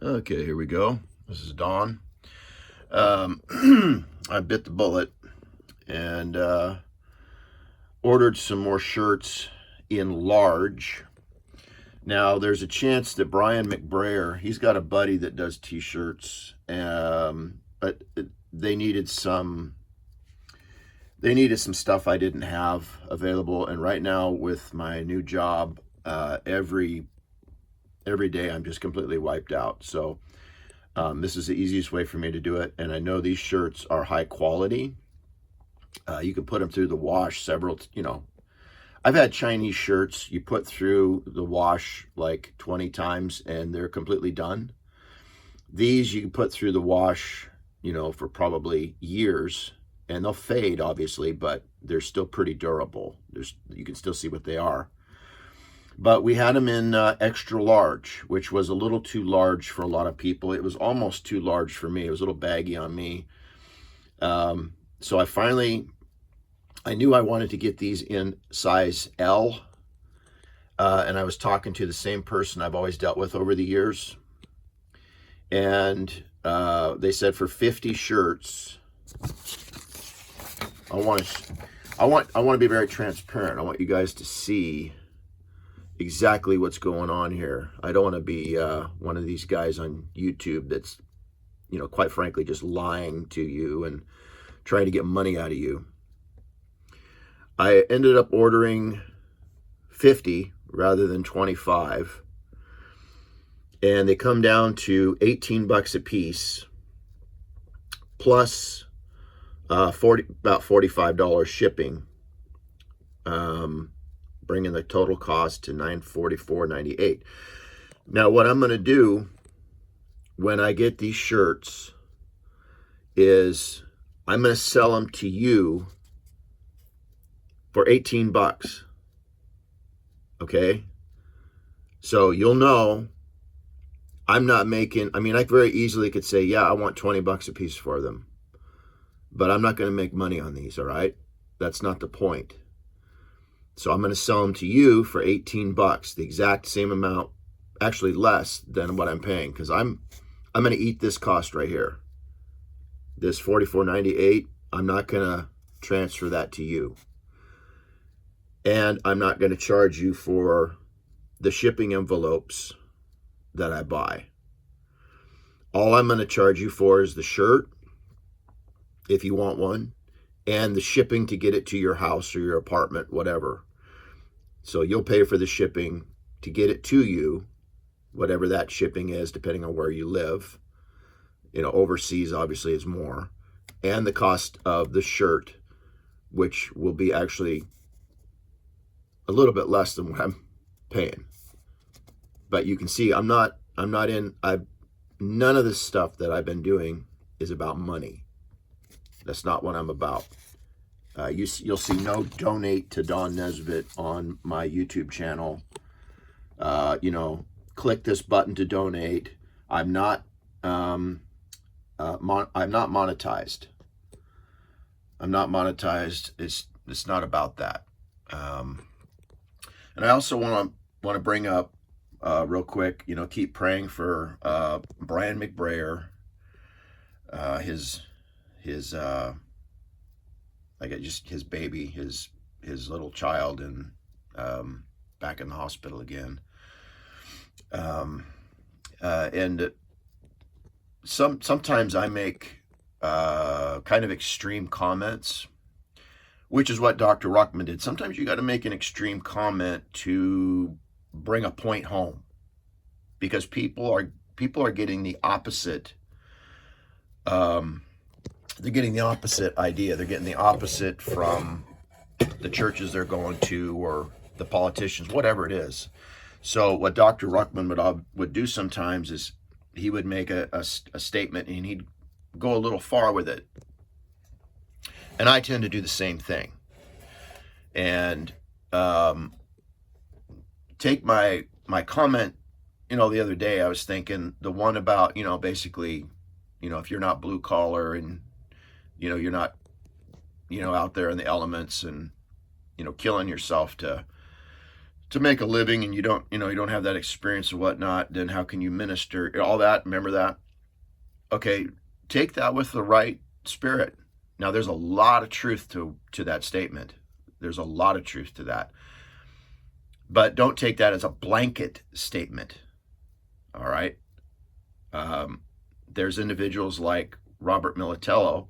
Okay, here we go. This is Don. I bit the bullet and ordered some more shirts in large. Now, there's a chance that Brian McBrayer, he's got a buddy that does t-shirts, but they needed some stuff I didn't have available. And right now, with my new job, every day I'm just completely wiped out. So this is the easiest way for me to do it. And I know these shirts are high quality. You can put them through the wash I've had Chinese shirts you put through the wash like 20 times and they're completely done. These you can put through the wash, for probably years, and they'll fade obviously, but they're still pretty durable. You can still see what they are. But we had them in extra large, which was a little too large for a lot of people. It was almost too large for me. It was a little baggy on me. So I knew I wanted to get these in size L. And I was talking to the same person I've always dealt with over the years. And they said for 50 shirts, I want to be very transparent. I want you guys to see exactly what's going on here. I don't want to be one of these guys on YouTube that's, quite frankly, just lying to you and trying to get money out of you. I ended up ordering 50 rather than 25. And they come down to $18 a piece, plus about $45 shipping, bringing the total cost to $944.98. Now, what I'm going to do when I get these shirts is I'm going to sell them to you for $18. Okay? So you'll know I'm not making, I very easily could say, yeah, I want $20 a piece for them. But I'm not going to make money on these, all right? That's not the point. So I'm going to sell them to you for $18, the exact same amount, actually less than what I'm paying, because I'm going to eat this cost right here. This $44.98, I'm not going to transfer that to you. And I'm not going to charge you for the shipping envelopes that I buy. All I'm going to charge you for is the shirt, if you want one, and the shipping to get it to your house or your apartment, whatever. So you'll pay for the shipping to get it to you, whatever that shipping is, depending on where you live. Overseas obviously is more. And the cost of the shirt, which will be actually a little bit less than what I'm paying. But you can see none of this stuff that I've been doing is about money. That's not what I'm about. You'll see no donate to Don Nesbitt on my YouTube channel. Click this button to donate. I'm not monetized. I'm not monetized. It's not about that. And I also want to bring up real quick, keep praying for Brian McBrayer, his baby, his little child, and back in the hospital again. And sometimes I make kind of extreme comments, which is what Dr. Ruckman did. Sometimes you got to make an extreme comment to bring a point home, because people are getting the opposite. They're getting the opposite idea. They're getting the opposite from the churches they're going to, or the politicians, whatever it is. So what Dr. Ruckman would do sometimes is he would make a statement and he'd go a little far with it. And I tend to do the same thing. And take my comment, the other day, I was thinking the one about, basically, if you're not blue collar and, you're not, out there in the elements and, killing yourself to to make a living and you don't have that experience or whatnot, then how can you minister? All that, remember that? Okay, take that with the right spirit. Now, there's a lot of truth to that statement. There's a lot of truth to that. But don't take that as a blanket statement. All right? There's individuals like Robert Militello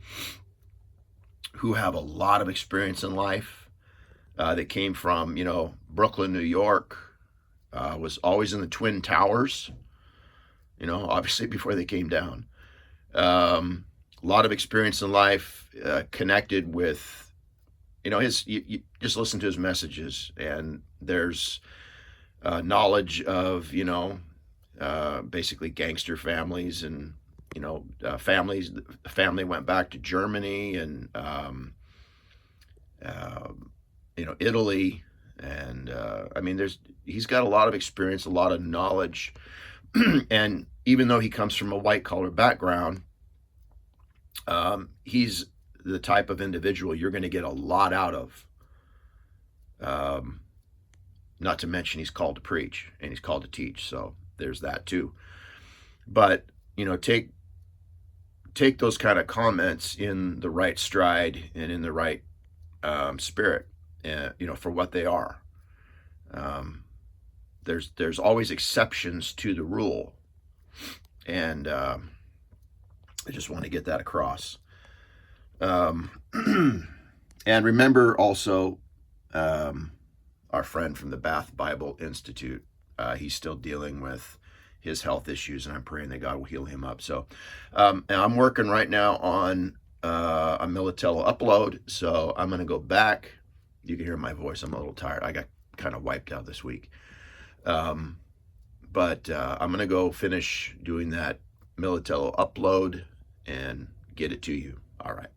who have a lot of experience in life, that came from, Brooklyn, New York, was always in the Twin Towers, obviously before they came down. A lot of experience in life, connected with, you just listen to his messages, and there's knowledge of, basically gangster families, and, family went back to Germany and, Italy. And, he's got a lot of experience, a lot of knowledge. And even though he comes from a white collar background, he's the type of individual you're going to get a lot out of. Not to mention he's called to preach and he's called to teach. So there's that too. But, take those kind of comments in the right stride and in the right spirit, for what they are. There's always exceptions to the rule, and I just want to get that across. And remember also, our friend from the Bath Bible Institute, he's still dealing with his health issues, and I'm praying that God will heal him up. So, and I'm working right now on a Militello upload, so I'm going to go back. You can hear my voice. I'm a little tired. I got kind of wiped out this week. But I'm going to go finish doing that Militello upload and get it to you. All right.